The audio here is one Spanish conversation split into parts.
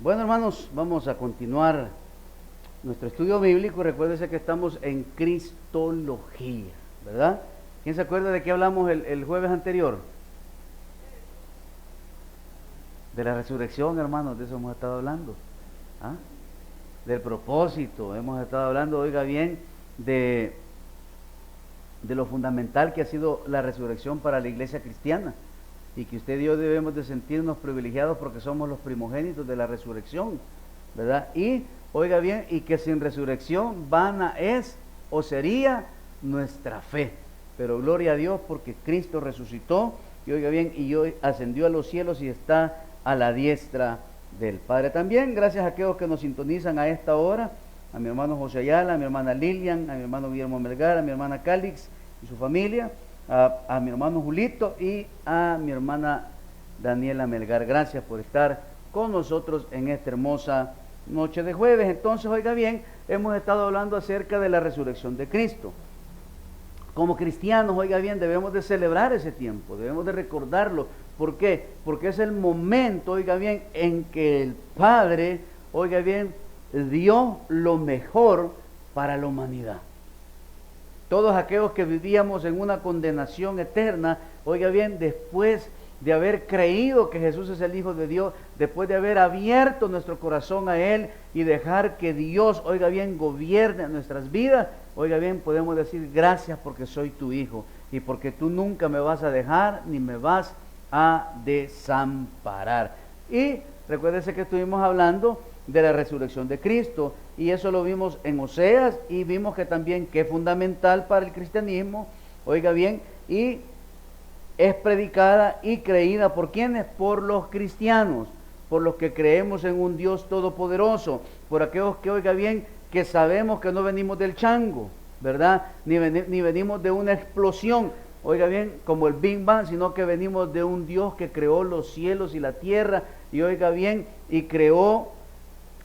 Bueno, hermanos, vamos a continuar nuestro estudio bíblico. Recuérdense que estamos en Cristología, ¿verdad? ¿Quién se acuerda de qué hablamos el jueves anterior? De la resurrección, hermanos, de eso hemos estado hablando. ¿Ah? Del propósito, hemos estado hablando, oiga bien, de lo fundamental que ha sido la resurrección para la iglesia cristiana. Y que usted y yo debemos de sentirnos privilegiados porque somos los primogénitos de la resurrección, ¿verdad? Y, oiga bien, y que sin resurrección vana es o sería nuestra fe. Pero gloria a Dios porque Cristo resucitó y, oiga bien, y hoy ascendió a los cielos y está a la diestra del Padre. También gracias a aquellos que nos sintonizan a esta hora, a mi hermano José Ayala, a mi hermana Lilian, a mi hermano Guillermo Melgar, a mi hermana Cálix y su familia, a mi hermano Julito y a mi hermana Daniela Melgar. Gracias por estar con nosotros en esta hermosa noche de jueves. Entonces, oiga bien, hemos estado hablando acerca de la resurrección de Cristo. Como cristianos, oiga bien, debemos de celebrar ese tiempo, debemos de recordarlo. ¿Por qué? Porque es el momento, oiga bien, en que el Padre, oiga bien, dio lo mejor para la humanidad. Todos aquellos que vivíamos en una condenación eterna, oiga bien, después de haber creído que Jesús es el Hijo de Dios, después de haber abierto nuestro corazón a Él y dejar que Dios, oiga bien, gobierne nuestras vidas, oiga bien, podemos decir gracias porque soy tu Hijo y porque tú nunca me vas a dejar ni me vas a desamparar. Y recuérdense que estuvimos hablando de la resurrección de Cristo y eso lo vimos en Oseas y vimos que también que es fundamental para el cristianismo, oiga bien, y es predicada y creída por quienes, por los cristianos, por los que creemos en un Dios todopoderoso, por aquellos que, oiga bien, que sabemos que no venimos del chango, ¿verdad? Ni venimos de una explosión, oiga bien, como el Big Bang, sino que venimos de un Dios que creó los cielos y la tierra, y oiga bien, y creó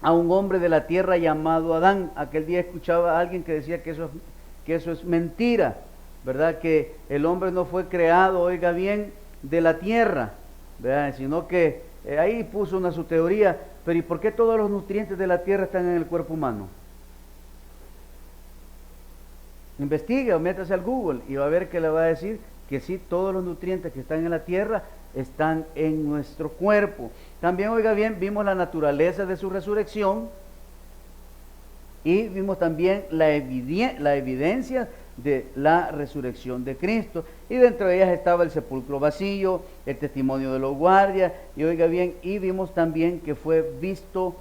a un hombre de la tierra llamado Adán. Aquel día escuchaba a alguien que decía que eso es mentira, ¿verdad? Que el hombre no fue creado, oiga bien, de la tierra, ¿verdad? Sino que ahí puso su teoría. Pero ¿y por qué todos los nutrientes de la tierra están en el cuerpo humano? Investigue o métase al Google y va a ver que le va a decir que sí, todos los nutrientes que están en la tierra están en nuestro cuerpo. También, oiga bien, vimos la naturaleza de su resurrección y vimos también la evidencia de la resurrección de Cristo. Y dentro de ellas estaba el sepulcro vacío, el testimonio de los guardias, y oiga bien, y vimos también que fue visto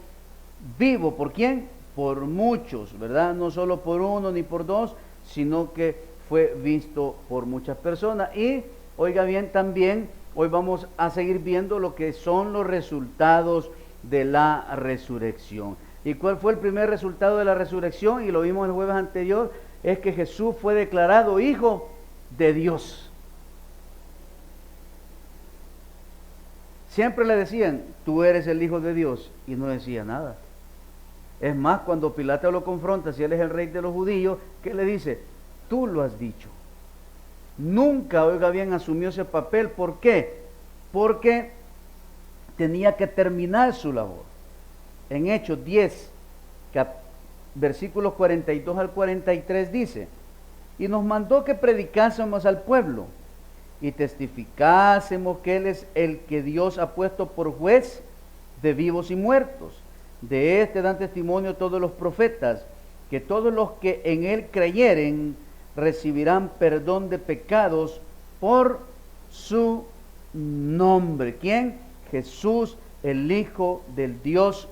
vivo. ¿Por quién? Por muchos, ¿verdad? No solo por uno ni por dos, sino que fue visto por muchas personas. Y oiga bien, también hoy vamos a seguir viendo lo que son los resultados de la resurrección. ¿Y cuál fue el primer resultado de la resurrección? Y lo vimos el jueves anterior, es que Jesús fue declarado Hijo de Dios. Siempre le decían, tú eres el Hijo de Dios, y no decía nada. Es más, cuando Pilato lo confronta, si él es el rey de los judíos, ¿qué le dice? Tú lo has dicho. Nunca, oiga bien, asumió ese papel. ¿Por qué? Porque tenía que terminar su labor. En Hechos 10, versículos 42 al 43 dice, y nos mandó que predicásemos al pueblo y testificásemos que Él es el que Dios ha puesto por juez de vivos y muertos. De este dan testimonio todos los profetas, que todos los que en Él creyeren recibirán perdón de pecados por su nombre. ¿Quién? Jesús, el Hijo del Dios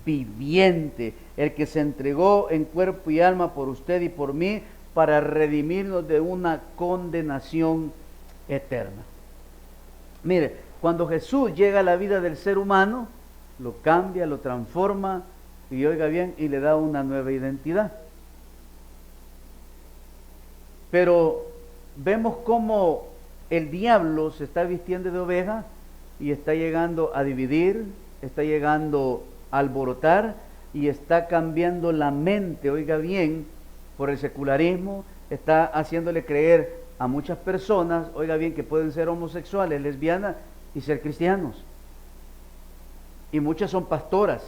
viviente, el que se entregó en cuerpo y alma por usted y por mí para redimirnos de una condenación eterna. Mire, cuando Jesús llega a la vida del ser humano, lo cambia, lo transforma y oiga bien, y le da una nueva identidad. Pero vemos cómo el diablo se está vistiendo de oveja y está llegando a dividir, está llegando a alborotar y está cambiando la mente, oiga bien, por el secularismo, está haciéndole creer a muchas personas, oiga bien, que pueden ser homosexuales, lesbianas y ser cristianos. y muchas son pastoras.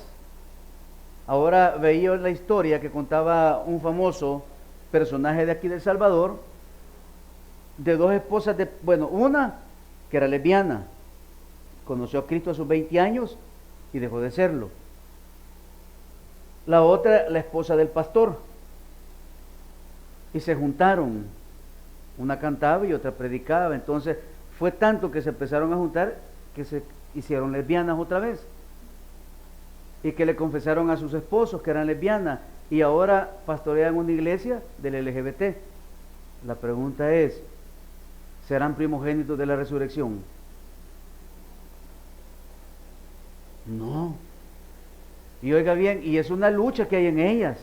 Ahora veía la historia que contaba un famoso personaje de aquí de El Salvador, de dos esposas una que era lesbiana, conoció a Cristo a sus 20 años y dejó de serlo. La otra, la esposa del pastor, y se juntaron, una cantaba y otra predicaba. Entonces fue tanto que se empezaron a juntar que se hicieron lesbianas otra vez, y que le confesaron a sus esposos que eran lesbianas, y ahora pastorean una iglesia del LGBT. La pregunta es, ¿serán primogénitos de la resurrección? No. Y oiga bien, y es una lucha que hay en ellas,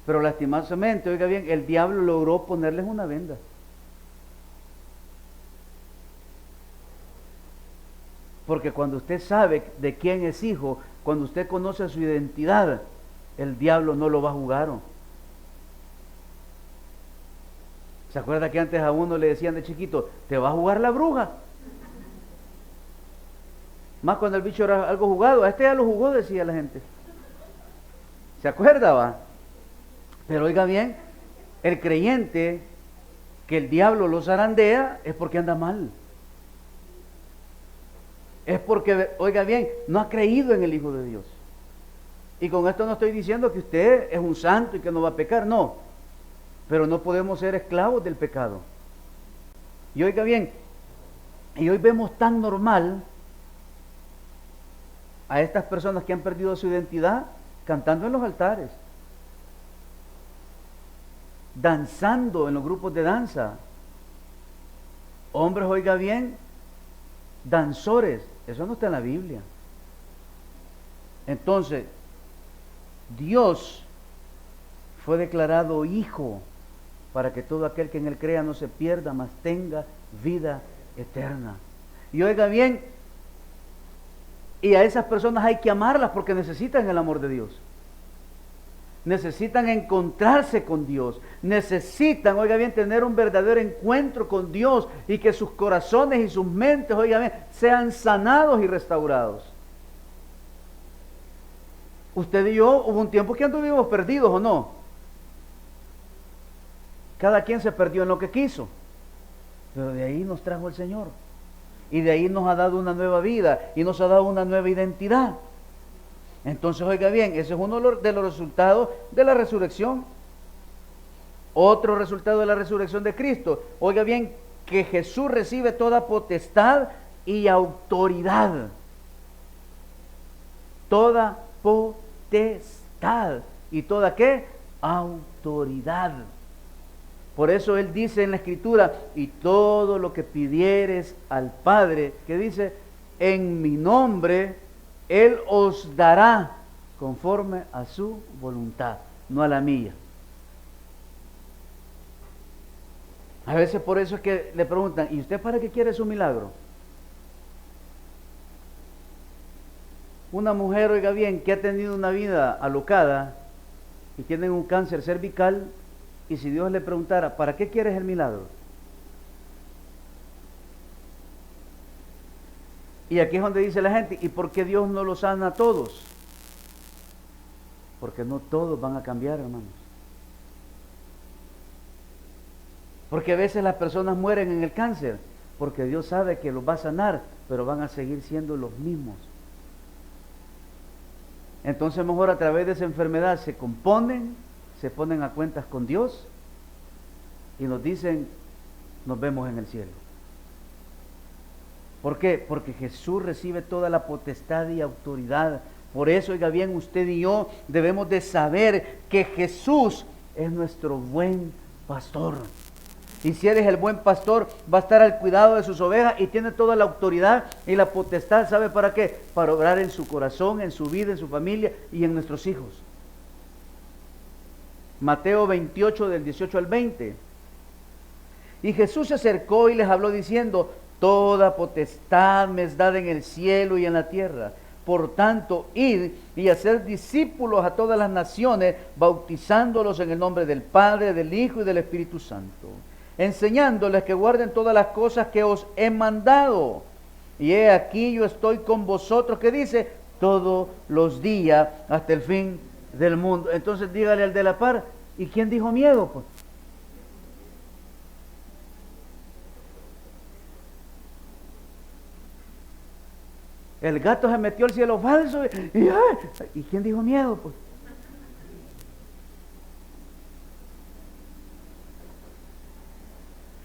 pero lastimosamente, oiga bien, el diablo logró ponerles una venda. Porque cuando usted sabe de quién es hijo, cuando usted conoce su identidad, el diablo no lo va a jugar. ¿Se acuerda que antes a uno le decían de chiquito, te va a jugar la bruja? Más cuando el bicho era algo jugado, a este ya lo jugó, decía la gente. ¿Se acuerda, va? Pero oiga bien, el creyente que el diablo lo zarandea es porque anda mal. Es porque, oiga bien, no ha creído en el Hijo de Dios. Y con esto no estoy diciendo que usted es un santo y que no va a pecar, no. Pero no podemos ser esclavos del pecado. Y oiga bien, y hoy vemos tan normal a estas personas que han perdido su identidad cantando en los altares, danzando en los grupos de danza. Hombres, oiga bien, danzores. Eso no está en la Biblia. Entonces, Dios fue declarado hijo para que todo aquel que en él crea no se pierda, mas tenga vida eterna. Y oiga bien, y a esas personas hay que amarlas porque necesitan el amor de Dios. Necesitan encontrarse con Dios. Necesitan, oiga bien, tener un verdadero encuentro con Dios y que sus corazones y sus mentes, oiga bien, sean sanados y restaurados. Usted y yo, hubo un tiempo que anduvimos perdidos, ¿o no? Cada quien se perdió en lo que quiso. Pero de ahí nos trajo el Señor. Y de ahí nos ha dado una nueva vida y nos ha dado una nueva identidad. Entonces, oiga bien, ese es uno de los resultados de la resurrección. Otro resultado de la resurrección de Cristo, oiga bien, que Jesús recibe toda potestad y autoridad. Toda potestad. ¿Y toda qué? Autoridad. Por eso Él dice en la Escritura, y todo lo que pidieres al Padre, que dice, en mi nombre, Él os dará conforme a su voluntad, no a la mía. A veces por eso es que le preguntan, ¿y usted para qué quiere su milagro? Una mujer, oiga bien, que ha tenido una vida alocada y tiene un cáncer cervical, y si Dios le preguntara, ¿para qué quieres el milagro? Y aquí es donde dice la gente, ¿y por qué Dios no los sana a todos? Porque no todos van a cambiar, hermanos. Porque a veces las personas mueren en el cáncer, porque Dios sabe que los va a sanar, pero van a seguir siendo los mismos. Entonces mejor a través de esa enfermedad se componen, se ponen a cuentas con Dios y nos dicen, nos vemos en el cielo. ¿Por qué? Porque Jesús recibe toda la potestad y autoridad. Por eso, oiga bien, usted y yo debemos de saber que Jesús es nuestro buen pastor. Y si eres el buen pastor, va a estar al cuidado de sus ovejas y tiene toda la autoridad y la potestad. ¿Sabe para qué? Para obrar en su corazón, en su vida, en su familia y en nuestros hijos. Mateo 28, del 18 al 20. Y Jesús se acercó y les habló diciendo, toda potestad me es dada en el cielo y en la tierra. Por tanto, id y hacer discípulos a todas las naciones, bautizándolos en el nombre del Padre, del Hijo y del Espíritu Santo, enseñándoles que guarden todas las cosas que os he mandado. Y he aquí yo estoy con vosotros, que dice, todos los días hasta el fin del mundo. Entonces dígale al de la par, ¿y quién dijo miedo? Pues el gato se metió al cielo falso ¿y quién dijo miedo? Pues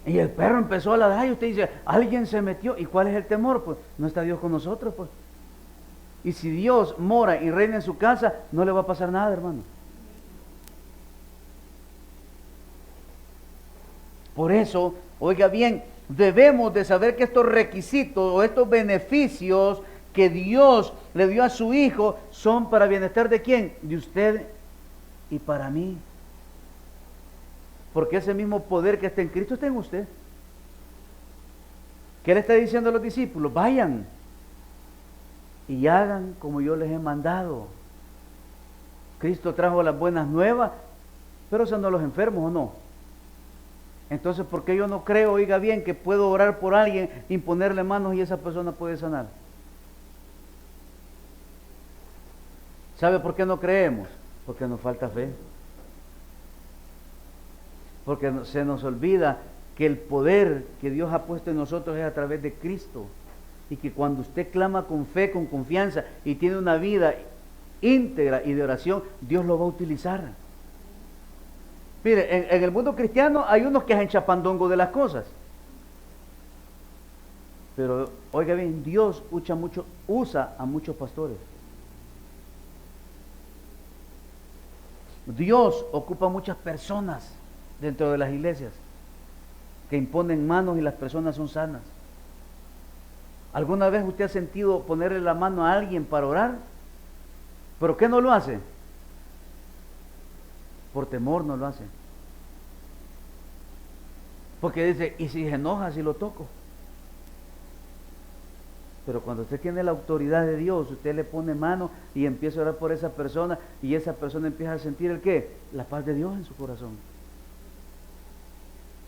y el perro empezó a ladrar y usted dice, alguien se metió. ¿Y cuál es el temor? Pues no está Dios con nosotros, pues. Y si Dios mora y reina en su casa, no le va a pasar nada, hermano. Por eso, oiga bien, debemos de saber que estos requisitos o estos beneficios que Dios le dio a su Hijo son para bienestar ¿de quién? De usted y para mí. Porque ese mismo poder que está en Cristo está en usted. ¿Qué le está diciendo a los discípulos? Vayan y hagan como yo les he mandado. Cristo trajo las buenas nuevas, pero sanó a los enfermos, ¿o no? Entonces, ¿por qué yo no creo, oiga bien, que puedo orar por alguien, imponerle manos y esa persona puede sanar? ¿Sabe por qué no creemos? Porque nos falta fe. Porque se nos olvida que el poder que Dios ha puesto en nosotros es a través de Cristo. Y que cuando usted clama con fe, con confianza y tiene una vida íntegra y de oración, Dios lo va a utilizar. Mire, en el mundo cristiano hay unos que hacen chapandongo de las cosas. Pero, oiga bien, Dios usa a muchos pastores. Dios ocupa muchas personas dentro de las iglesias que imponen manos y las personas son sanas. ¿Alguna vez usted ha sentido ponerle la mano a alguien para orar? ¿Pero qué no lo hace? Por temor no lo hace. Porque dice, ¿y si se enoja si lo toco? Pero cuando usted tiene la autoridad de Dios, usted le pone mano y empieza a orar por esa persona y esa persona empieza a sentir ¿el qué? La paz de Dios en su corazón.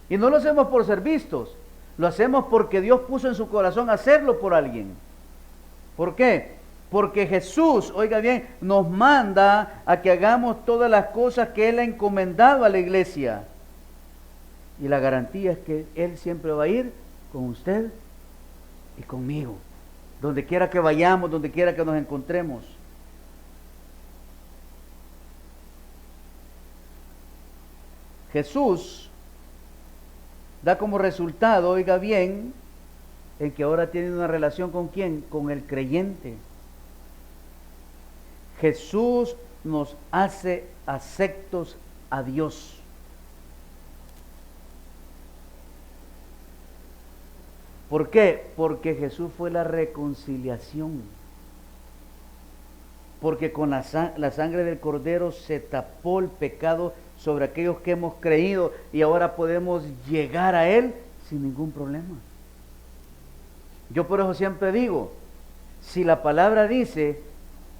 Y no lo hacemos por ser vistos, lo hacemos porque Dios puso en su corazón hacerlo por alguien. ¿Por qué? Porque Jesús, oiga bien, nos manda a que hagamos todas las cosas que Él ha encomendado a la iglesia. Y la garantía es que Él siempre va a ir con usted y conmigo. Donde quiera que vayamos, donde quiera que nos encontremos. Jesús da como resultado, oiga bien, en que ahora tiene una relación ¿con quién? Con el creyente. Jesús nos hace aceptos a Dios. ¿Por qué? Porque Jesús fue la reconciliación. Porque con la sangre del Cordero se tapó el pecado sobre aquellos que hemos creído y ahora podemos llegar a Él sin ningún problema. Yo por eso siempre digo, si la palabra dice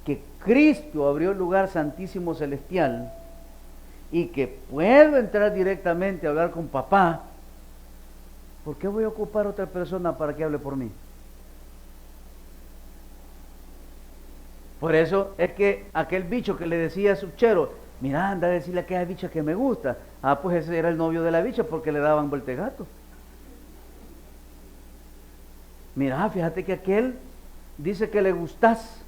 que Cristo abrió el lugar santísimo celestial y que puedo entrar directamente a hablar con papá, ¿por qué voy a ocupar a otra persona para que hable por mí? Por eso es que aquel bicho que le decía a su chero, mira, anda a decirle a aquella bicha que me gusta. Ah, pues ese era el novio de la bicha porque le daban voltegato. Mira, fíjate que aquel dice que le gustás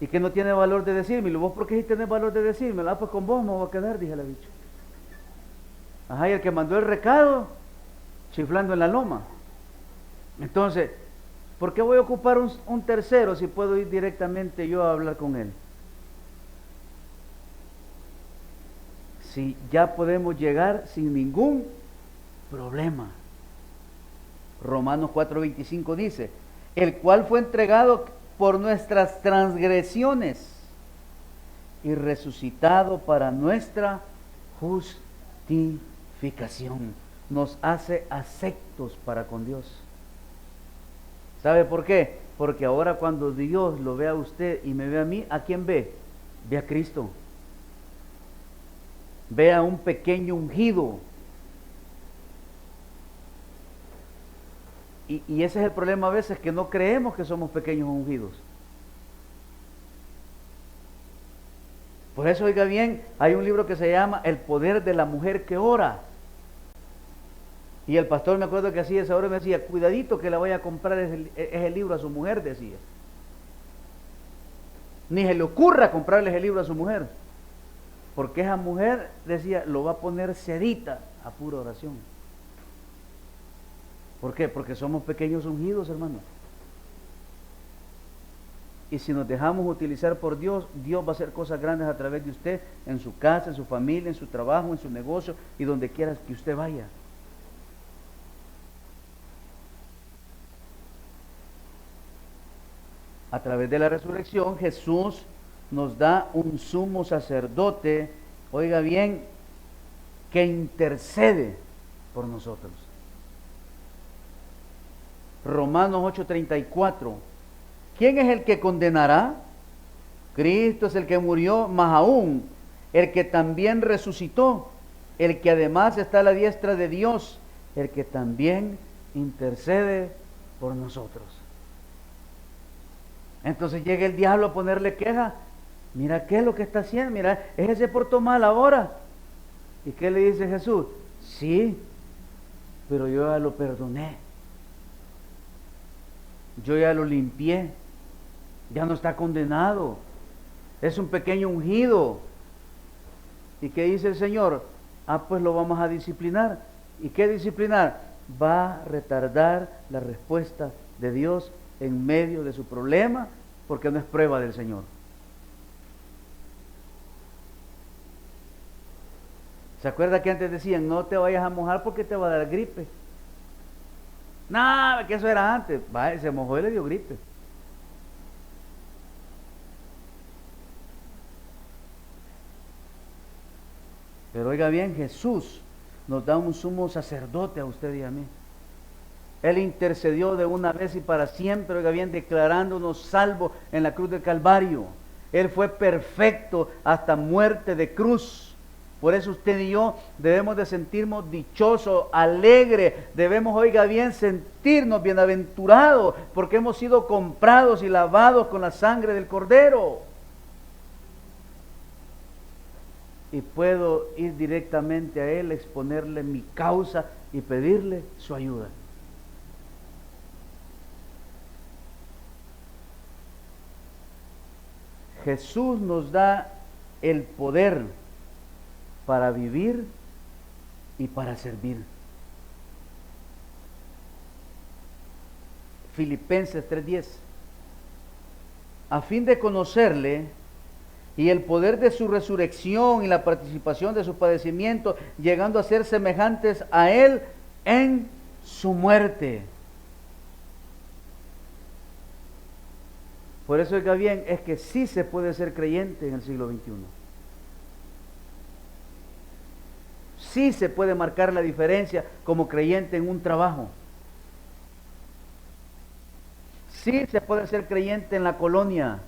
y que no tiene valor de decírmelo. ¿Vos por qué sí tenés valor de decírmelo? Ah, pues con vos me voy a quedar, dije la bicha. Ajá, y el que mandó el recado, chiflando en la loma. Entonces, ¿por qué voy a ocupar un tercero si puedo ir directamente yo a hablar con él? Si ya podemos llegar sin ningún problema. Romanos 4:25 dice, el cual fue entregado por nuestras transgresiones y resucitado para nuestra justificación. Nos hace aceptos para con Dios. ¿Sabe por qué? Porque ahora cuando Dios lo ve a usted y me ve a mí, ¿a quién ve? Ve a Cristo. Ve a un pequeño ungido. Y ese es el problema a veces, que no creemos que somos pequeños ungidos. Por eso, oiga bien, hay un libro que se llama El poder de la mujer que ora. Y el pastor, me acuerdo que hacía esa hora, me decía, cuidadito que le vaya a comprar ese libro a su mujer, decía. Ni se le ocurra comprarle ese libro a su mujer. Porque esa mujer, decía, lo va a poner sedita a pura oración. ¿Por qué? Porque somos pequeños ungidos, hermano. Y si nos dejamos utilizar por Dios, Dios va a hacer cosas grandes a través de usted, en su casa, en su familia, en su trabajo, en su negocio y donde quiera que usted vaya. A través de la resurrección, Jesús nos da un sumo sacerdote, oiga bien, que intercede por nosotros. Romanos 8:34. ¿Quién es el que condenará? Cristo es el que murió, más aún, el que también resucitó, el que además está a la diestra de Dios, el que también intercede por nosotros. Entonces llega el diablo a ponerle queja. Mira qué es lo que está haciendo, mira, ese se portó mal ahora. ¿Y qué le dice Jesús? Sí, pero yo ya lo perdoné. Yo ya lo limpié. Ya no está condenado. Es un pequeño ungido. ¿Y qué dice el Señor? Pues lo vamos a disciplinar. ¿Y qué disciplinar? Va a retardar la respuesta de Dios en medio de su problema, porque no es prueba del Señor. ¿Se acuerda que antes decían, no te vayas a mojar porque te va a dar gripe? No, que eso era antes. Vaya, se mojó y le dio gripe. Pero oiga bien, Jesús nos da un sumo sacerdote a usted y a mí. Él intercedió de una vez y para siempre, oiga bien, declarándonos salvos en la cruz del Calvario. Él fue perfecto hasta muerte de cruz. Por eso usted y yo debemos de sentirnos dichosos, alegres. Debemos, oiga bien, sentirnos bienaventurados, porque hemos sido comprados y lavados con la sangre del Cordero. Y puedo ir directamente a Él, exponerle mi causa y pedirle su ayuda. Jesús nos da el poder para vivir y para servir. Filipenses 3:10. A fin de conocerle y el poder de su resurrección y la participación de sus padecimientos, llegando a ser semejantes a Él en su muerte. Por eso, oiga bien, es que sí se puede ser creyente en el siglo XXI. Sí se puede marcar la diferencia como creyente en un trabajo. Sí se puede ser creyente en la colonia,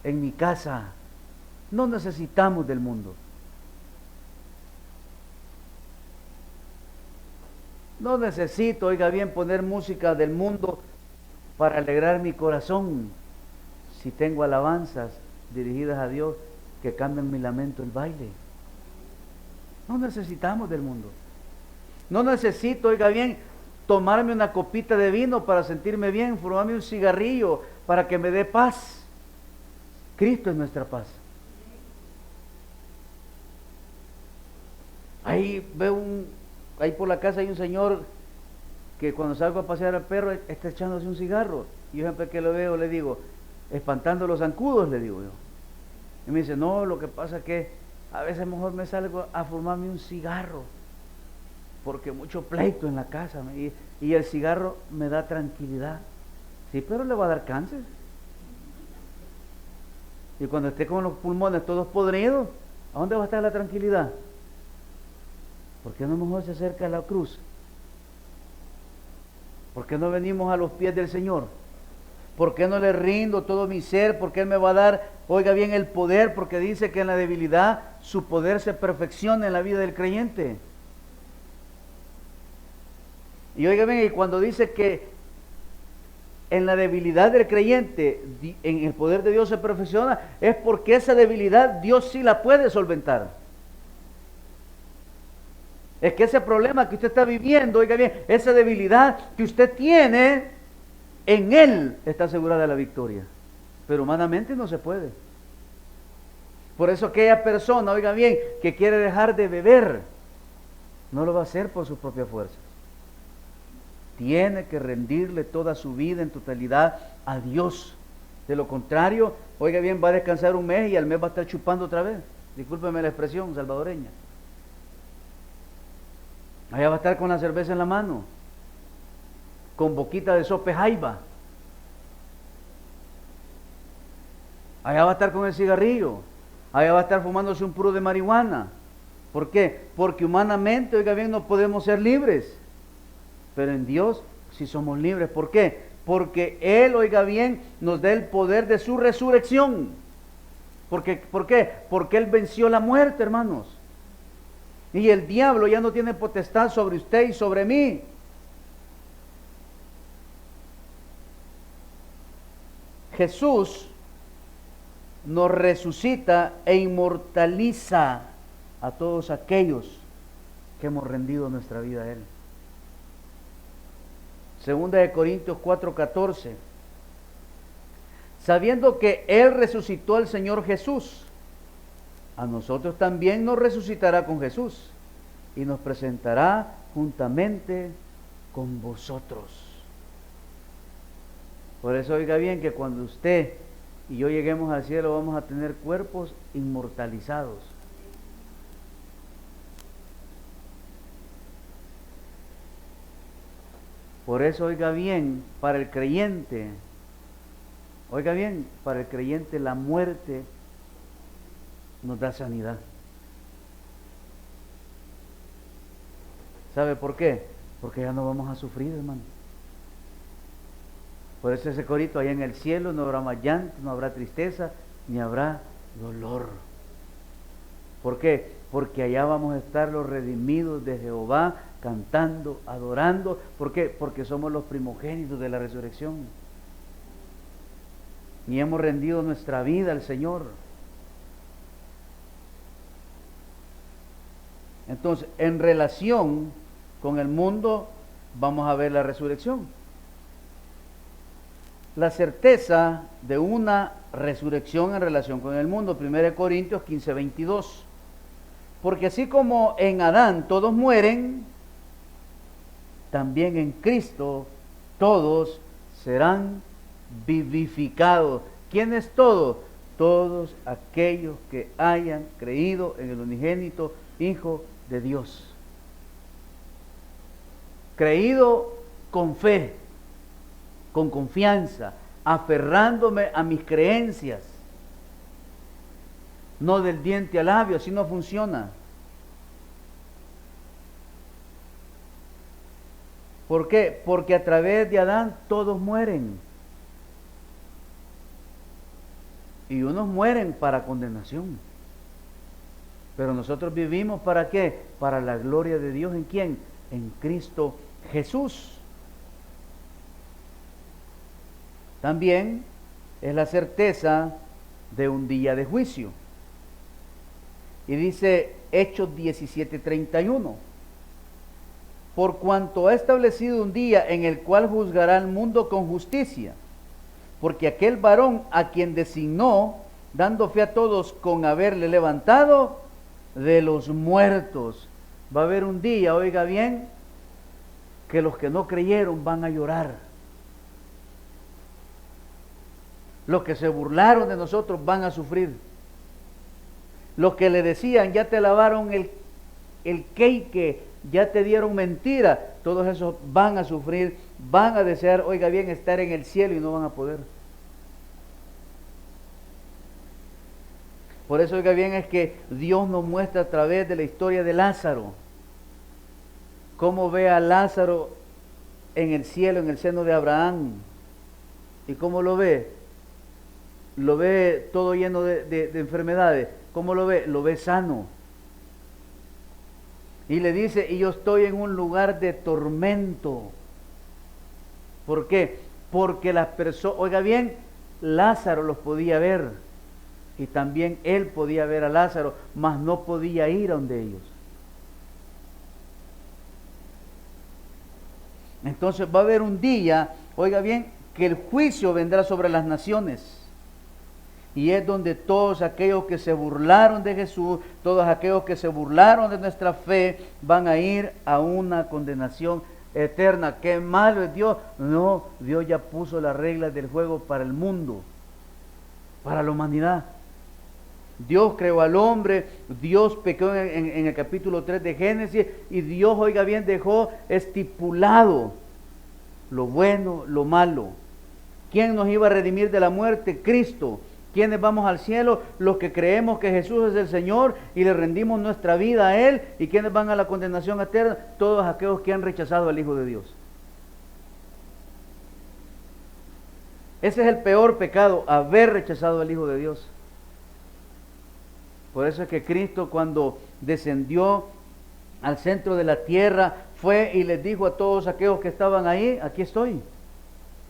en mi casa. No necesitamos del mundo. No necesito, oiga bien, poner música del mundo para alegrar mi corazón. Si tengo alabanzas dirigidas a Dios que cambian mi lamento el baile. No necesitamos del mundo. No necesito, oiga bien, tomarme una copita de vino para sentirme bien, fumarme un cigarrillo para que me dé paz. Cristo es nuestra paz. Ahí por la casa hay un señor que cuando salgo a pasear al perro está echándose un cigarro. Y yo siempre que lo veo le digo, espantando los zancudos, le digo yo. Y me dice, no, lo que pasa es que a veces mejor me salgo a fumarme un cigarro, porque mucho pleito en la casa, y el cigarro me da tranquilidad. Sí, pero le va a dar cáncer. Y cuando esté con los pulmones todos podridos, ¿a dónde va a estar la tranquilidad? ¿Por qué no mejor se acerca a la cruz? ¿Por qué no venimos a los pies del Señor? ¿Por qué no le rindo todo mi ser? Porque Él me va a dar, oiga bien, el poder, porque dice que en la debilidad su poder se perfecciona en la vida del creyente. Y oiga bien, y cuando dice que en la debilidad del creyente, en el poder de Dios se perfecciona, es porque esa debilidad Dios sí la puede solventar. Es que ese problema que usted está viviendo, oiga bien, esa debilidad que usted tiene, en Él está asegurada la victoria. Pero humanamente no se puede. Por eso aquella persona, oiga bien, que quiere dejar de beber, no lo va a hacer por sus propias fuerzas. Tiene que rendirle toda su vida en totalidad a Dios. De lo contrario, oiga bien, va a descansar un mes y al mes va a estar chupando otra vez. Discúlpeme la expresión salvadoreña. Allá va a estar con la cerveza en la mano, con boquita de sope jaiba. Allá va a estar con el cigarrillo. Allá va a estar fumándose un puro de marihuana. ¿Por qué? Porque humanamente, oiga bien, no podemos ser libres. Pero en Dios sí somos libres. ¿Por qué? Porque Él, oiga bien, nos da el poder de su resurrección. ¿Por qué? Porque Él venció la muerte, hermanos. Y el diablo ya no tiene potestad sobre usted y sobre mí. Jesús nos resucita e inmortaliza a todos aquellos que hemos rendido nuestra vida a Él. Segunda de Corintios 4:14. Sabiendo que Él resucitó al Señor Jesús, a nosotros también nos resucitará con Jesús y nos presentará juntamente con vosotros. Por eso oiga bien que cuando usted y yo lleguemos al cielo vamos a tener cuerpos inmortalizados. Por eso oiga bien, para el creyente, oiga bien, para el creyente la muerte nos da sanidad. ¿Sabe por qué? Porque ya no vamos a sufrir, hermano. Por eso ese corito, allá en el cielo no habrá más llanto, no habrá tristeza, ni habrá dolor. ¿Por qué? Porque allá vamos a estar los redimidos de Jehová, cantando, adorando. ¿Por qué? Porque somos los primogénitos de la resurrección. Y hemos rendido nuestra vida al Señor. Entonces, en relación con el mundo, vamos a ver la resurrección. La certeza de una resurrección en relación con el mundo. 1 Corintios 15:22. Porque así como en Adán todos mueren, también en Cristo todos serán vivificados. ¿Quiénes todos? Todos aquellos que hayan creído en el unigénito Hijo de Dios. Creído con fe, con confianza, aferrándome a mis creencias. No del diente al labio, así no funciona. ¿Por qué? Porque a través de Adán todos mueren. Y unos mueren para condenación. Pero nosotros vivimos ¿para qué? Para la gloria de Dios. ¿En quién? En Cristo Jesús. También es la certeza de un día de juicio. Y dice Hechos 17:31. Por cuanto ha establecido un día en el cual juzgará al mundo con justicia, porque aquel varón a quien designó, dando fe a todos con haberle levantado de los muertos. Va a haber un día, oiga bien, que los que no creyeron van a llorar. Los que se burlaron de nosotros van a sufrir. Los que le decían, ya te lavaron el cake, ya te dieron mentira, todos esos van a sufrir, van a desear, oiga bien, estar en el cielo y no van a poder. Por eso, oiga bien, es que Dios nos muestra a través de la historia de Lázaro, cómo ve a Lázaro en el cielo, en el seno de Abraham. ¿Y cómo lo ve? Lo ve todo lleno de enfermedades. ¿Cómo lo ve? Lo ve sano. Y le dice, y yo estoy en un lugar de tormento. ¿Por qué? porque las personas, oiga bien, Lázaro los podía ver y también él podía ver a Lázaro, mas no podía ir a donde ellos. Entonces va a haber un día, oiga bien, que el juicio vendrá sobre las naciones. Y es donde todos aquellos que se burlaron de Jesús, todos aquellos que se burlaron de nuestra fe, van a ir a una condenación eterna. ¡Qué malo es Dios! No, Dios ya puso las reglas del juego para el mundo, para la humanidad. Dios creó al hombre, Dios pecó en el capítulo 3 de Génesis, y Dios, oiga bien, dejó estipulado lo bueno, lo malo. ¿Quién nos iba a redimir de la muerte? Cristo. ¿Quiénes vamos al cielo? Los que creemos que Jesús es el Señor y le rendimos nuestra vida a Él. ¿Y quiénes van a la condenación eterna? Todos aquellos que han rechazado al Hijo de Dios. Ese es el peor pecado, haber rechazado al Hijo de Dios. Por eso es que Cristo, cuando descendió al centro de la tierra, fue y les dijo a todos aquellos que estaban ahí: aquí estoy,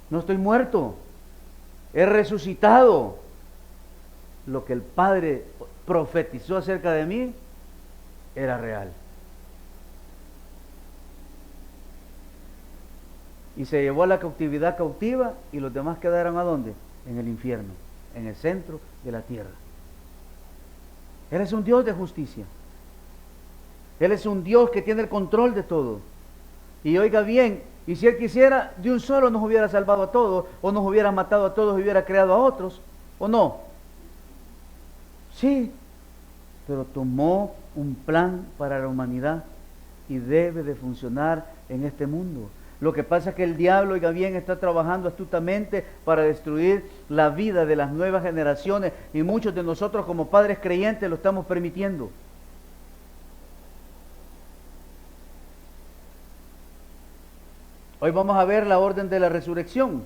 no estoy muerto, he resucitado. Lo que el Padre profetizó acerca de mí era real. Y se llevó a la cautividad cautiva, y los demás quedaron ¿a dónde? En el infierno, en el centro de la tierra. Él es un Dios de justicia. Él es un Dios que tiene el control de todo. Y oiga bien, y si Él quisiera, de un solo nos hubiera salvado a todos, o nos hubiera matado a todos y hubiera creado a otros, ¿o no? Sí, pero tomó un plan para la humanidad y debe de funcionar en este mundo. Lo que pasa es que el diablo, oiga bien, está trabajando astutamente para destruir la vida de las nuevas generaciones, y muchos de nosotros como padres creyentes lo estamos permitiendo. Hoy vamos a ver la orden de la resurrección.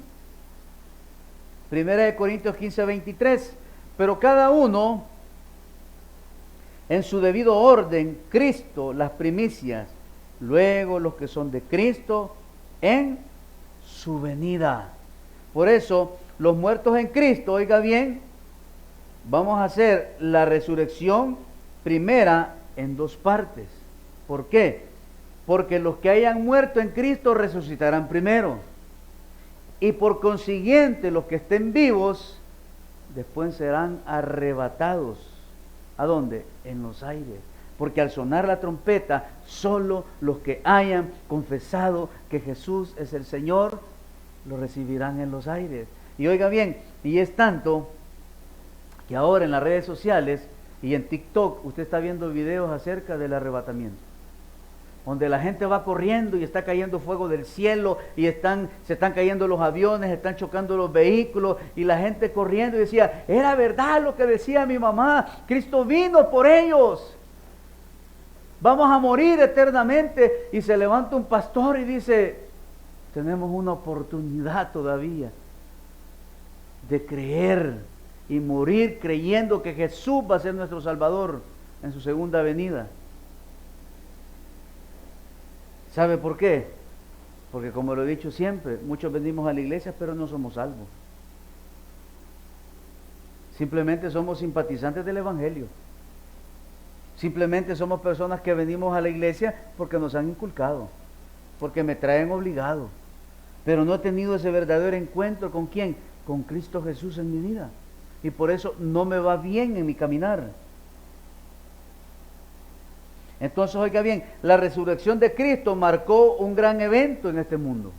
1 Corintios 15:23. Pero cada uno en su debido orden, Cristo las primicias, luego los que son de Cristo en su venida. Por eso, los muertos en Cristo, oiga bien, vamos a hacer la resurrección primera en dos partes. ¿Por qué? Porque los que hayan muerto en Cristo resucitarán primero. Y por consiguiente, los que estén vivos, después serán arrebatados. ¿A dónde? En los aires. Porque al sonar la trompeta, solo los que hayan confesado que Jesús es el Señor, lo recibirán en los aires. Y oiga bien, y es tanto que ahora en las redes sociales y en TikTok usted está viendo videos acerca del arrebatamiento, donde la gente va corriendo y está cayendo fuego del cielo, y se están cayendo los aviones, están chocando los vehículos, y la gente corriendo y decía: era verdad lo que decía mi mamá, Cristo vino por ellos, vamos a morir eternamente. Y se levanta un pastor y dice: tenemos una oportunidad todavía de creer y morir creyendo que Jesús va a ser nuestro Salvador en su segunda venida. ¿Sabe por qué? Porque, como lo he dicho siempre, muchos venimos a la iglesia pero no somos salvos. Simplemente somos simpatizantes del Evangelio. Simplemente somos personas que venimos a la iglesia porque nos han inculcado, porque me traen obligado. Pero no he tenido ese verdadero encuentro ¿con quién? Con Cristo Jesús en mi vida. Y por eso no me va bien en mi caminar. Entonces, oiga bien, la resurrección de Cristo marcó un gran evento en este mundo.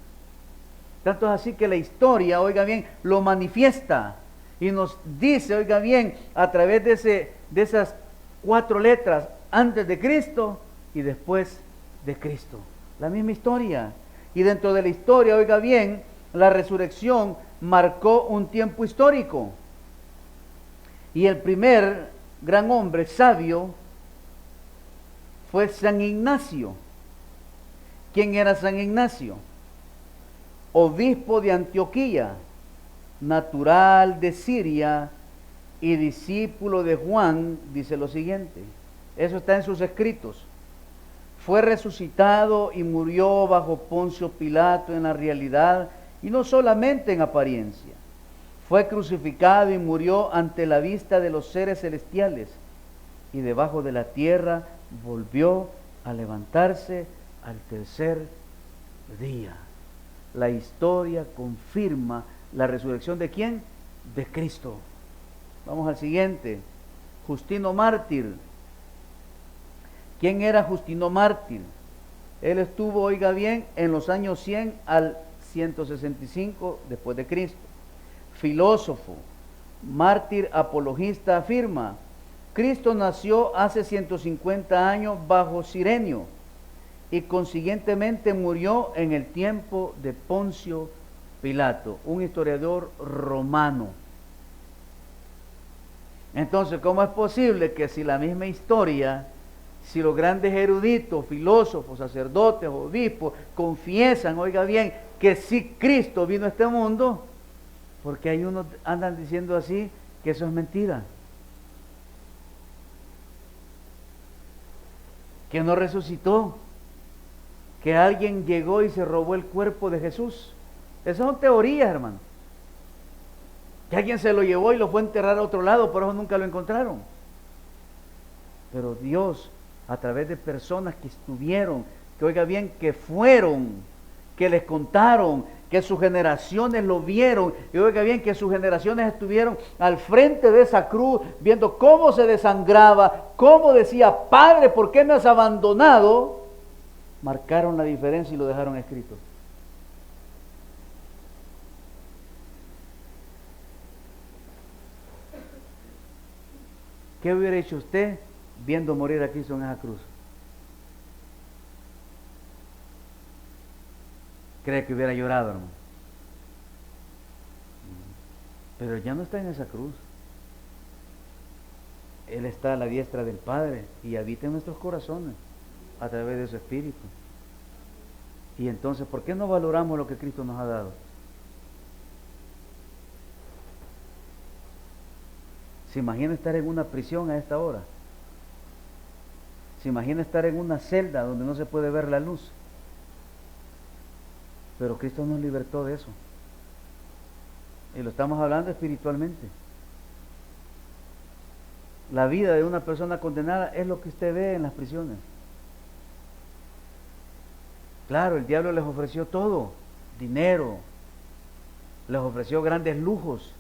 Tanto es así que la historia, oiga bien, lo manifiesta y nos dice, oiga bien, a través de esas 4 letras: antes de Cristo y después de Cristo. La misma historia. Y dentro de la historia, oiga bien, la resurrección marcó un tiempo histórico. Y el primer gran hombre sabio fue San Ignacio. ¿Quién era San Ignacio? Obispo de Antioquía, natural de Siria y discípulo de Juan. Dice lo siguiente, eso está en sus escritos: fue resucitado y murió bajo Poncio Pilato en la realidad y no solamente en apariencia. Fue crucificado y murió ante la vista de los seres celestiales, y debajo de la tierra volvió a levantarse al tercer día. La historia confirma la resurrección ¿de quién? De Cristo. Vamos al siguiente. Justino mártir. ¿Quién era Justino mártir? Él estuvo, oiga bien, en los años 100 al 165 después de Cristo. Filósofo, mártir apologista, afirma: Cristo nació hace 150 años bajo Cirenio y consiguientemente murió en el tiempo de Poncio Pilato, un historiador romano. Entonces, ¿cómo es posible que si la misma historia, si los grandes eruditos, filósofos, sacerdotes, obispos, confiesan, oiga bien, que sí Cristo vino a este mundo, porque hay unos andan diciendo así, que eso es mentira? Que no resucitó, que alguien llegó y se robó el cuerpo de Jesús. Esas son teorías, hermano. Que alguien se lo llevó y lo fue a enterrar a otro lado, por eso nunca lo encontraron. Pero Dios, a través de personas que estuvieron, que oiga bien, que fueron, que les contaron, que sus generaciones lo vieron, y oiga bien, que sus generaciones estuvieron al frente de esa cruz, viendo cómo se desangraba, cómo decía: Padre, ¿por qué me has abandonado? Marcaron la diferencia y lo dejaron escrito. ¿Qué hubiera hecho usted viendo morir a Cristo en esa cruz? ¿Cree que hubiera llorado, hermano? Pero ya no está en esa cruz. Él está a la diestra del Padre y habita en nuestros corazones a través de su Espíritu. Y entonces, ¿por qué no valoramos lo que Cristo nos ha dado? ¿Se imagina estar en una prisión a esta hora? ¿Se imagina estar en una celda donde no se puede ver la luz? Pero Cristo nos libertó de eso. Y lo estamos hablando espiritualmente. La vida de una persona condenada es lo que usted ve en las prisiones. Claro, el diablo les ofreció todo, dinero, les ofreció grandes lujos,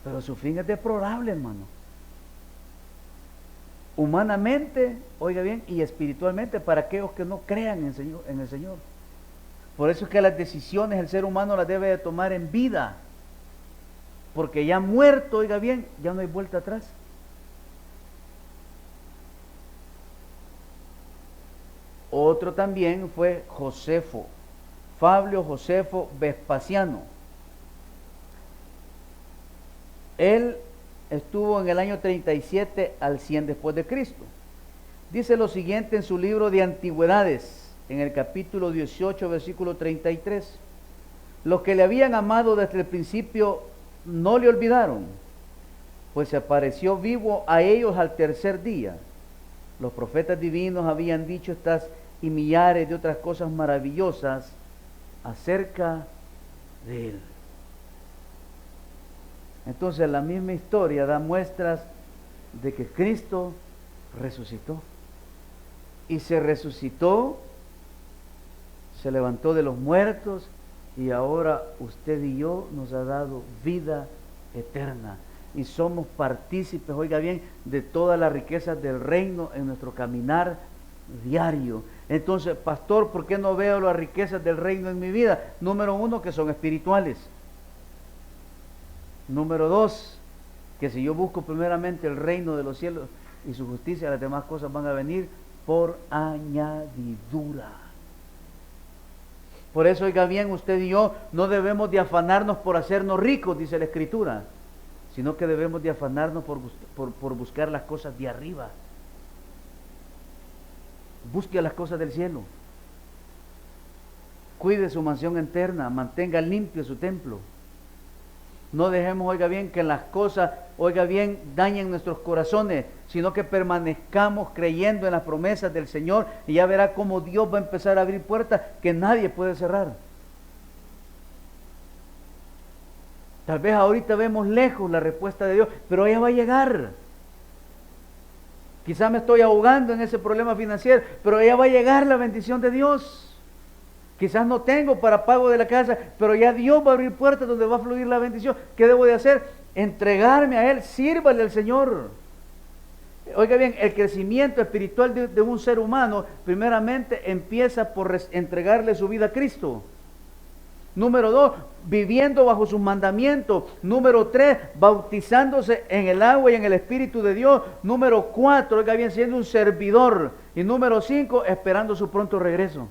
pero su fin es deplorable, hermano. Humanamente, oiga bien, y espiritualmente para aquellos que no crean en el Señor. Por eso es que las decisiones el ser humano las debe de tomar en vida, porque ya muerto, oiga bien, ya no hay vuelta atrás. Otro también fue Josefo, Fabio Josefo Vespasiano. Él estuvo en el año 37 al 100 después de Cristo. Dice lo siguiente en su libro de Antigüedades, en el capítulo 18, versículo 33. Los que le habían amado desde el principio no le olvidaron, pues se apareció vivo a ellos al tercer día. Los profetas divinos habían dicho estas y millares de otras cosas maravillosas acerca de él. Entonces la misma historia da muestras de que Cristo resucitó. Y se resucitó, se levantó de los muertos y ahora usted y yo nos ha dado vida eterna. Y somos partícipes, oiga bien, de todas las riquezas del reino en nuestro caminar diario. Entonces, pastor, ¿por qué no veo las riquezas del reino en mi vida? Número uno, que son espirituales. Número dos, que si yo busco primeramente el reino de los cielos y su justicia, las demás cosas van a venir por añadidura. Por eso, oiga bien, usted y yo no debemos de afanarnos por hacernos ricos, dice la Escritura, sino que debemos de afanarnos por buscar las cosas de arriba. Busque las cosas del cielo. Cuide su mansión eterna, mantenga limpio su templo. No dejemos, oiga bien, que las cosas, oiga bien, dañen nuestros corazones, sino que permanezcamos creyendo en las promesas del Señor y ya verá cómo Dios va a empezar a abrir puertas que nadie puede cerrar. Tal vez ahorita vemos lejos la respuesta de Dios, pero ella va a llegar. Quizás me estoy ahogando en ese problema financiero, pero ella va a llegar la bendición de Dios. Quizás no tengo para pago de la casa, pero ya Dios va a abrir puertas donde va a fluir la bendición. ¿Qué debo de hacer? Entregarme a Él, sírvale al Señor. Oiga bien, el crecimiento espiritual de un ser humano primeramente empieza por entregarle su vida a Cristo. Número 2, viviendo bajo sus mandamientos. Número 3, bautizándose en el agua y en el Espíritu de Dios. Número 4, oiga bien, siendo un servidor. Y número 5, esperando su pronto regreso.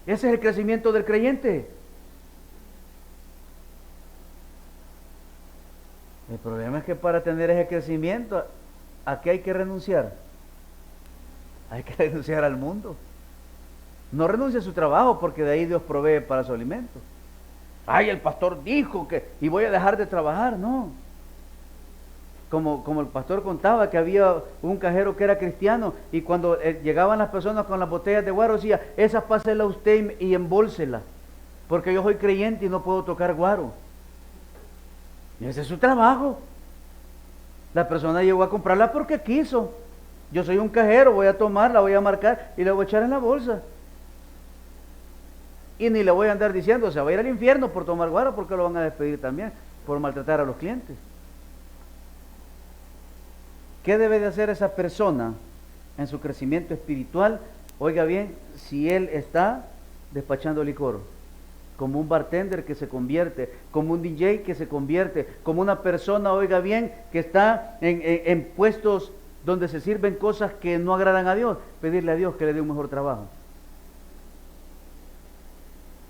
Ese es el crecimiento del creyente. El problema es que para tener ese crecimiento, ¿a qué hay que renunciar? Hay que renunciar al mundo. No renuncie a su trabajo porque de ahí Dios provee para su alimento. Ay, el pastor dijo que y voy a dejar de trabajar. No. Como el pastor contaba que había un cajero que era cristiano y cuando llegaban las personas con las botellas de guaro decía, esa pásela usted y embolsela, porque yo soy creyente y no puedo tocar guaro. Y ese es su trabajo. La persona llegó a comprarla porque quiso. Yo soy un cajero, voy a tomarla, voy a marcar y la voy a echar en la bolsa. Y ni le voy a andar diciendo, se va a ir al infierno por tomar guaro, porque lo van a despedir también, por maltratar a los clientes. ¿Qué debe de hacer esa persona en su crecimiento espiritual? Oiga bien, si él está despachando licor, como un bartender que se convierte, como un DJ que se convierte, como una persona, oiga bien, que está en puestos donde se sirven cosas que no agradan a Dios, pedirle a Dios que le dé un mejor trabajo.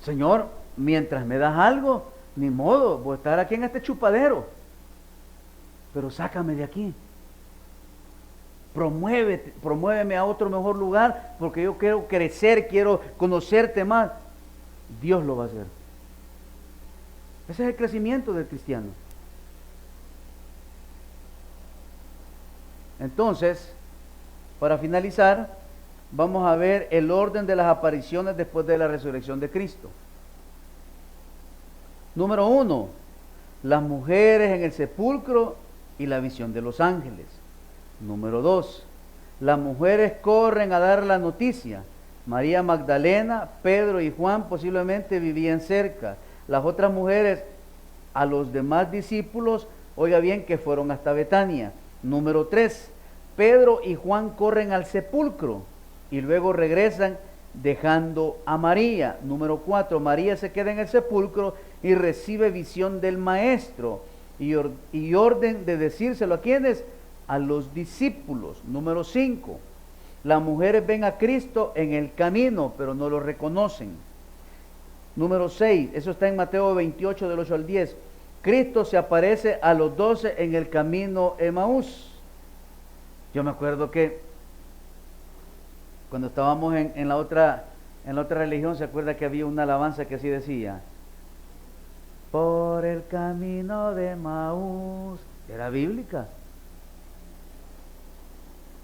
Señor, mientras me das algo, ni modo, voy a estar aquí en este pero sácame de aquí. Promuéveme a otro mejor lugar, porque yo quiero crecer, quiero conocerte más. Dios lo va a hacer. Ese es el crecimiento del cristiano. Entonces, para finalizar, vamos a ver el orden de las apariciones después de la resurrección de Cristo. Número 1, las mujeres en el sepulcro y la visión de los ángeles. Número 2, las mujeres corren a dar la noticia. María Magdalena, Pedro y Juan posiblemente vivían cerca. Las otras mujeres, a los demás discípulos, oiga bien, que fueron hasta Betania. Número 3, Pedro y Juan corren al sepulcro y luego regresan dejando a María. Número 4, María se queda en el sepulcro y recibe visión del maestro y orden de decírselo a quienes, a los discípulos. Número 5, las mujeres ven a Cristo en el camino, pero no lo reconocen. Número 6, eso está en Mateo 28, del 8 al 10. Cristo se aparece a los 12 en el camino Emaús. Yo me acuerdo que cuando estábamos en la otra religión, se acuerda que había una alabanza que así decía: por el camino de Emaús. Era bíblica.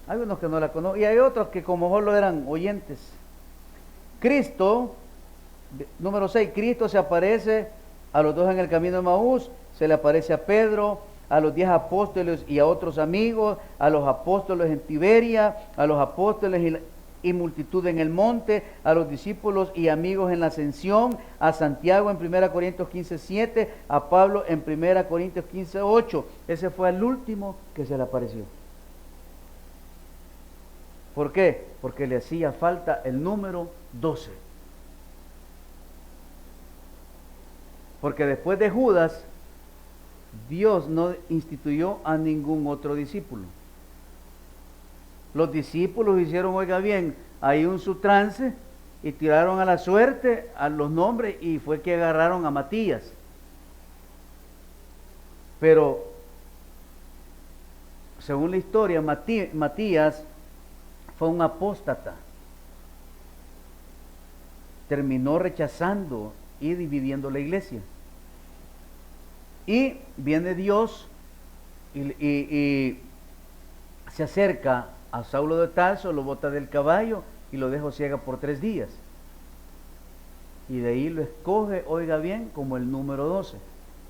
Hay unos que no la conocen y hay otros que como solo eran oyentes. Cristo, número 6, Cristo se aparece a los 2 en el camino de Emaús, se le aparece a Pedro, a los 10 apóstoles y a otros amigos, a los apóstoles en Tiberia, a los apóstoles y multitud en el monte, a los discípulos y amigos en la ascensión, a Santiago en 1 Corintios 15:7, a Pablo en 1 Corintios 15:8. Ese fue el último que se le apareció. ¿Por qué? Porque le hacía falta el número 12. Porque después de Judas, Dios no instituyó a ningún otro discípulo. Los discípulos hicieron, oiga bien, ahí un subtrance y tiraron a la suerte a los nombres y fue que agarraron a Matías. Pero, según la historia, Matías fue un apóstata. Terminó rechazando y dividiendo la iglesia. Y viene Dios y se acerca a Saulo de Tarso, lo bota del caballo y lo deja ciego por 3 días. Y de ahí lo escoge, oiga bien, como el número 12,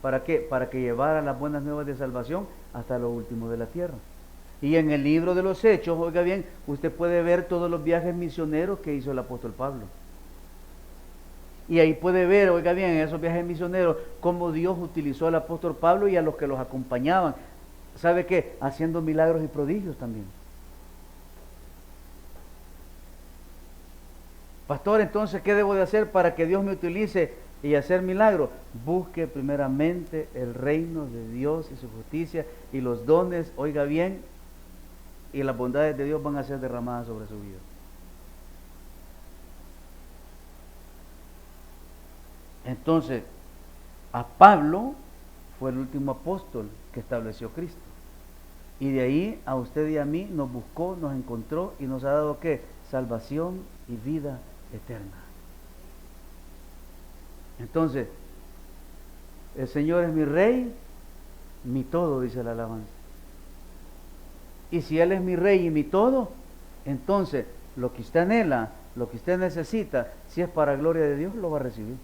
¿Para qué? Para que llevara las buenas nuevas de salvación hasta lo último de la tierra. Y en el libro de los Hechos, oiga bien, usted puede ver todos los viajes misioneros que hizo el apóstol Pablo. Y ahí puede ver, oiga bien, en esos viajes misioneros, cómo Dios utilizó al apóstol Pablo y a los que los acompañaban. ¿Sabe qué? Haciendo milagros y prodigios también. Pastor, entonces, ¿qué debo de hacer para que Dios me utilice y hacer milagros? Busque primeramente el reino de Dios y su justicia, y los dones, oiga bien, y las bondades de Dios van a ser derramadas sobre su vida. Entonces, a Pablo fue el último apóstol que estableció Cristo. Y de ahí a usted y a mí nos buscó, nos encontró y nos ha dado ¿qué? Salvación y vida eterna. Entonces, el Señor es mi rey, mi todo, dice la alabanza. Y si Él es mi rey y mi todo, entonces lo que usted anhela, lo que usted necesita, si es para gloria de Dios, lo va a recibir.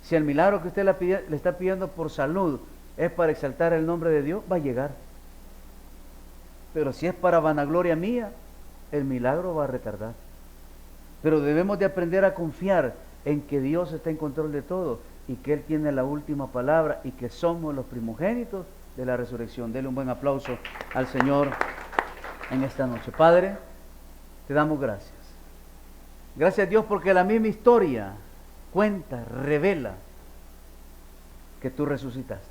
Si el milagro que usted le está pidiendo por salud es para exaltar el nombre de Dios, va a llegar. Pero si es para vanagloria mía, el milagro va a retardar. Pero debemos de aprender a confiar en que Dios está en control de todo y que Él tiene la última palabra y que somos los primogénitos de la resurrección. Dele un buen aplauso al Señor en esta noche. Padre, te damos gracias. Gracias a Dios porque la misma historia cuenta, revela que tú resucitaste.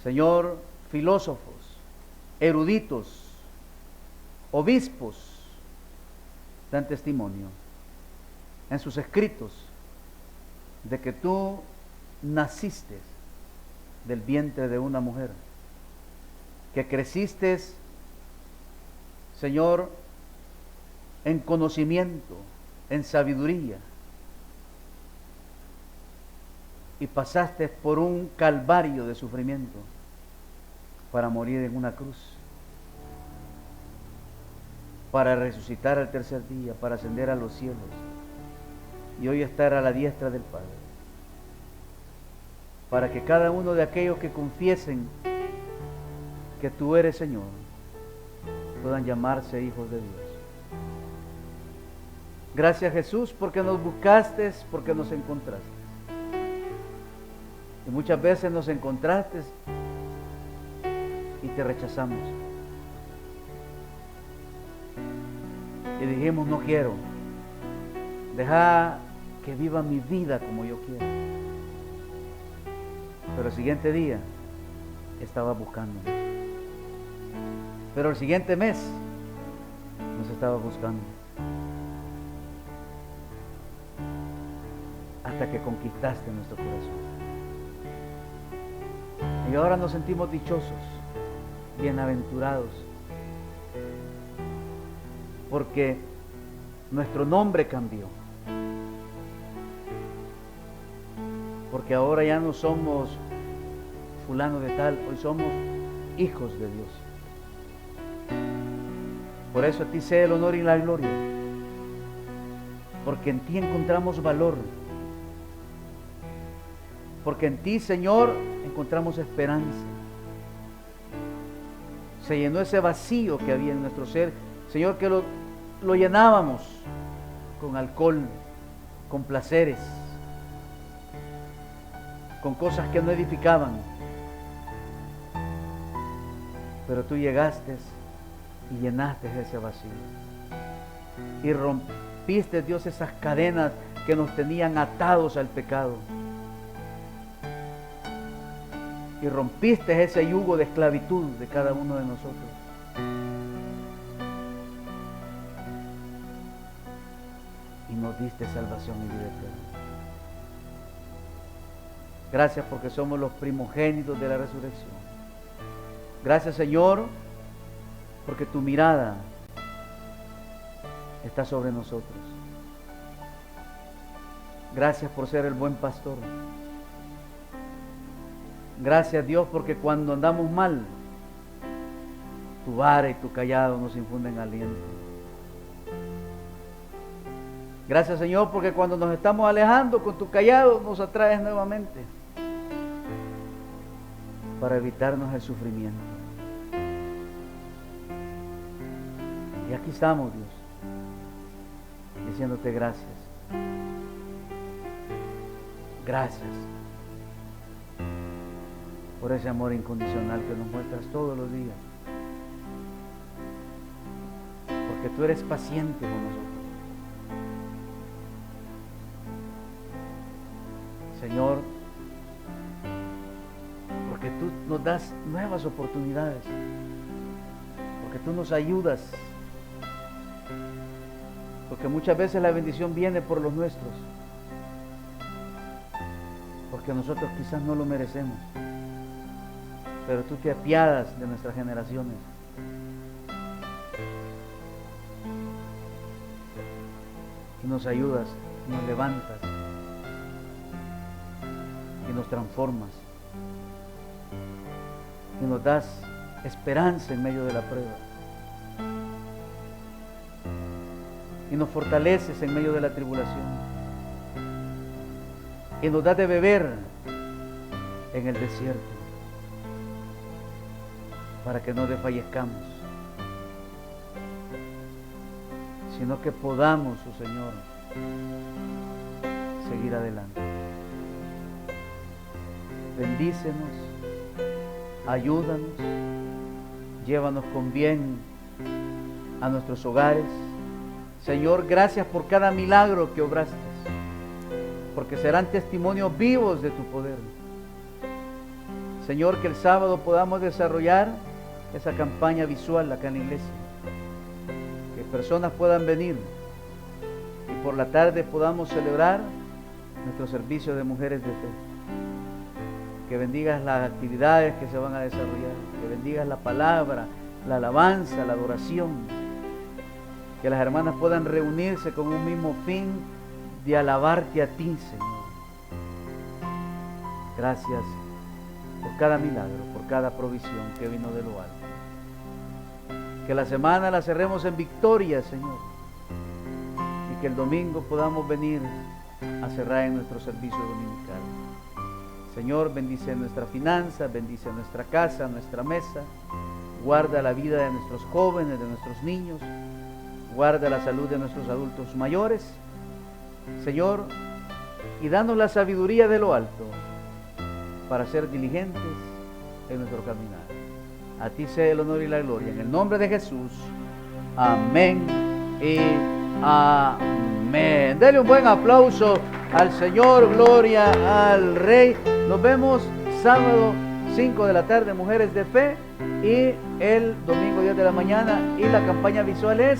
Señor, filósofos, eruditos, obispos dan testimonio en sus escritos de que tú naciste del vientre de una mujer, que creciste, Señor, en conocimiento, en sabiduría, y pasaste por un calvario de sufrimiento para morir en una cruz, para resucitar al tercer día, para ascender a los cielos y hoy estar a la diestra del Padre, para que cada uno de aquellos que confiesen que tú eres Señor puedan llamarse hijos de Dios. Gracias, Jesús, porque nos buscaste, porque nos encontraste. Y muchas veces nos encontraste y te rechazamos. Y dijimos, no quiero. Deja que viva mi vida como yo quiero. Pero el siguiente día estaba buscándonos. Pero el siguiente mes nos estaba buscando. Hasta que conquistaste nuestro corazón. Y ahora nos sentimos dichosos, bienaventurados, porque nuestro nombre cambió. Porque ahora ya no somos fulano de tal, hoy somos hijos de Dios. Por eso a ti sea el honor y la gloria, porque en ti encontramos valor, porque en ti, Señor, encontramos esperanza. Se llenó ese vacío que había en nuestro ser, Señor, que lo llenábamos con alcohol, con placeres, con cosas que no edificaban. Pero tú llegaste y llenaste ese vacío. Y rompiste, Dios, esas cadenas que nos tenían atados al pecado. Y rompiste ese yugo de esclavitud de cada uno de nosotros. Y nos diste salvación y vida eterna. Gracias porque somos los primogénitos de la resurrección. Gracias, Señor, porque tu mirada está sobre nosotros. Gracias por ser el buen pastor. Gracias, Dios, porque cuando andamos mal, tu vara y tu callado nos infunden aliento. Gracias, Señor, porque cuando nos estamos alejando con tu callado nos atraes nuevamente para evitarnos el sufrimiento. Y aquí estamos, Dios, diciéndote gracias. Gracias por ese amor incondicional que nos muestras todos los días. Porque tú eres paciente con nosotros. Señor, porque tú nos das nuevas oportunidades, porque tú nos ayudas, porque muchas veces la bendición viene por los nuestros, porque nosotros quizás no lo merecemos, pero tú te apiadas de nuestras generaciones. Y nos ayudas, nos levantas y nos transformas y nos das esperanza en medio de la prueba y nos fortaleces en medio de la tribulación y nos das de beber en el desierto para que no desfallezcamos, sino que podamos, oh Señor, seguir adelante. Bendícenos, ayúdanos, llévanos con bien a nuestros hogares. Señor, gracias por cada milagro que obraste, porque serán testimonios vivos de tu poder. Señor, que el sábado podamos desarrollar esa campaña visual acá en la iglesia, que personas puedan venir y por la tarde podamos celebrar nuestro servicio de mujeres de fe. Que bendigas las actividades que se van a desarrollar, que bendigas la palabra, la alabanza, la adoración, que las hermanas puedan reunirse con un mismo fin de alabarte a ti, Señor. Gracias por cada milagro, por cada provisión que vino de lo alto. Que la semana la cerremos en victoria, Señor, y que el domingo podamos venir a cerrar en nuestro servicio dominical. Señor, bendice nuestra finanza, bendice nuestra casa, nuestra mesa, guarda la vida de nuestros jóvenes, de nuestros niños, guarda la salud de nuestros adultos mayores, Señor, y danos la sabiduría de lo alto para ser diligentes en nuestro caminar. A ti sea el honor y la gloria, en el nombre de Jesús. Amén y amén. Dele un buen aplauso al Señor, gloria al Rey. Nos vemos sábado 5 de la tarde, Mujeres de Fe, y el domingo 10 de la mañana, y la campaña visual es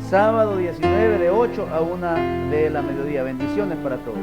sábado 19 de 8 a 1 de la mediodía. Bendiciones para todos.